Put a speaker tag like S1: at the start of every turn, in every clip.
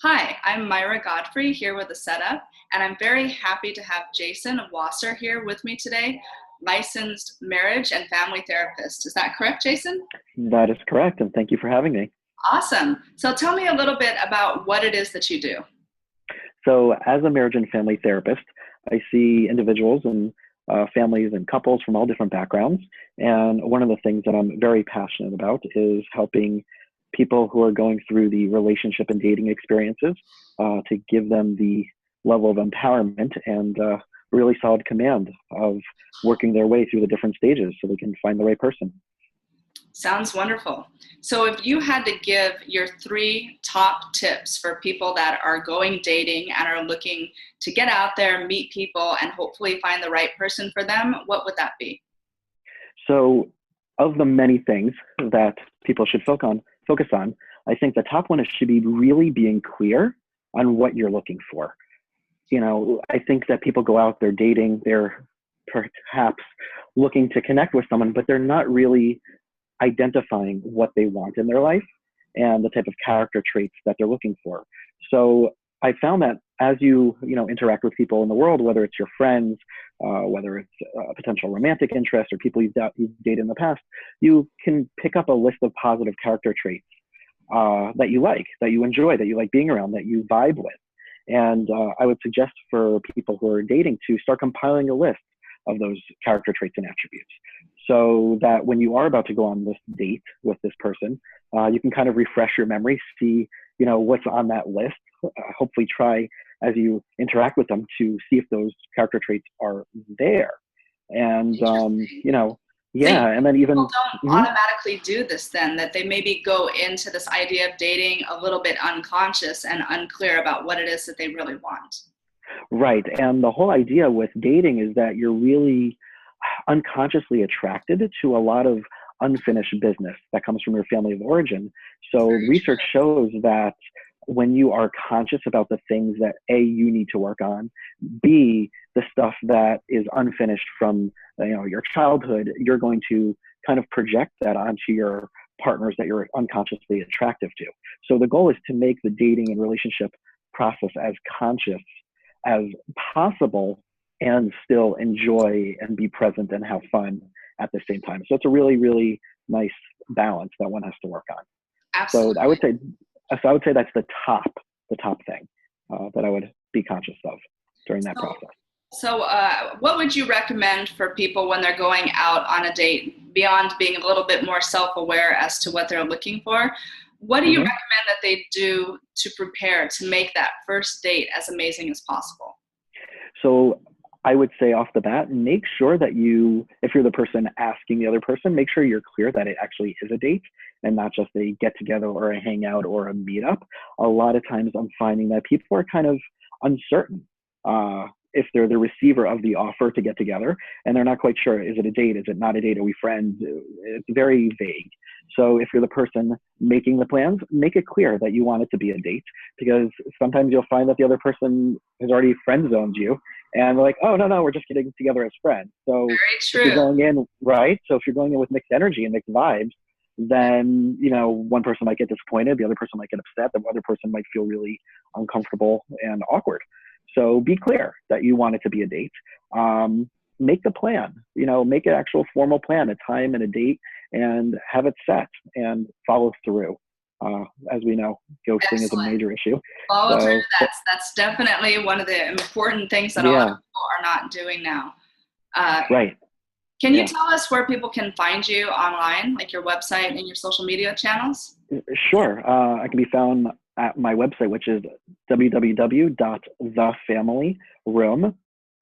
S1: Hi, I'm Myra Godfrey here with a setup, and I'm very happy to have Jason Wasser here with me today, licensed marriage and family therapist. Is that correct, Jason?
S2: That is correct, and thank you for having me.
S1: Awesome. So tell me a little bit about what it is that you do.
S2: So, as a marriage and family therapist, I see individuals and families and couples from all different backgrounds. And one of the things that I'm very passionate about is helping people who are going through the relationship and dating experiences to give them the level of empowerment and really solid command of working their way through the different stages so they can find the right person.
S1: Sounds wonderful. So if you had to give your three top tips for people that are going dating and are looking to get out there, meet people, and hopefully find the right person for them, what would that be?
S2: So, of the many things that people should focus on, I think the top one is should be really being clear on what you're looking for. I think that people go out, they're dating, they're perhaps looking to connect with someone, but they're not really identifying what they want in their life and the type of character traits that they're looking for. So I found that as you interact with people in the world, whether it's your friends, whether it's a potential romantic interest or people you've dated in the past, you can pick up a list of positive character traits that you like, that you enjoy, that you like being around, that you vibe with. And I would suggest for people who are dating to start compiling a list of those character traits and attributes so that when you are about to go on this date with this person, you can kind of refresh your memory, see, what's on that list, hopefully try as you interact with them to see if those character traits are there. And,
S1: Think
S2: yeah, and then even,
S1: people don't
S2: mhm.
S1: automatically do this then, that they maybe go into this idea of dating a little bit unconscious and unclear about what it is that they really want.
S2: Right. And the whole idea with dating is that you're really unconsciously attracted to a lot of unfinished business that comes from your family of origin. So
S1: Very
S2: research
S1: true.
S2: shows that when you are conscious about the things that A, you need to work on, B, the stuff that is unfinished from your childhood, you're going to kind of project that onto your partners that you're unconsciously attractive to. So the goal is to make the dating and relationship process as conscious as possible and still enjoy and be present and have fun at the same time. So it's a really, really nice balance that one has to work on. So I
S1: Absolutely.
S2: would say, that's the top thing that I would be conscious of during that
S1: So,
S2: process.
S1: so what would you recommend for people when they're going out on a date beyond being a little bit more self-aware as to what they're looking for? What do you
S2: hmm
S1: recommend that they do to prepare to make that first date as amazing as possible?
S2: So I would say off the bat, make sure that if you're the person asking the other person, make sure you're clear that it actually is a date and not just a get together or a hangout or a meetup. A lot of times I'm finding that people are kind of uncertain if they're the receiver of the offer to get together and they're not quite sure, is it a date? Is it not a date? Are we friends? It's very vague. So if you're the person making the plans, make it clear that you want it to be a date because sometimes you'll find that the other person has already friend zoned you and they're like, oh, no, no, we're just getting together as friends. So
S1: Very
S2: if you're
S1: true.
S2: going in, right? So if you're going in with mixed energy and mixed vibes, then, one person might get disappointed, the other person might get upset, the other person might feel really uncomfortable and awkward. So be clear that you want it to be a date. Make the plan, make an actual formal plan, a time and a date, and have it set and follow through. As we know, ghosting is a
S1: Excellent.
S2: major issue.
S1: Follow through.
S2: So,
S1: That's definitely one of the important things that a lot of
S2: yeah,
S1: people are not doing now. Uh,
S2: right.
S1: can you
S2: Yeah.
S1: tell us where people can find you online, like your website and your social media channels?
S2: Sure. I can be found at my website, which is www.thefamilyroom,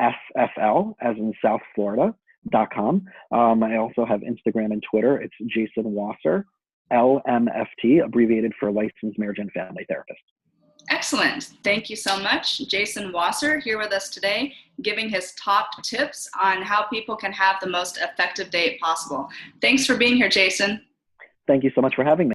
S2: SFL, as in South Florida.com. I also have Instagram and Twitter. It's Jason Wasser, LMFT, abbreviated for Licensed Marriage and Family Therapist.
S1: Excellent. Thank you so much. Jason Wasser here with us today, giving his top tips on how people can have the most effective date possible. Thanks for being here, Jason.
S2: Thank you so much for having me.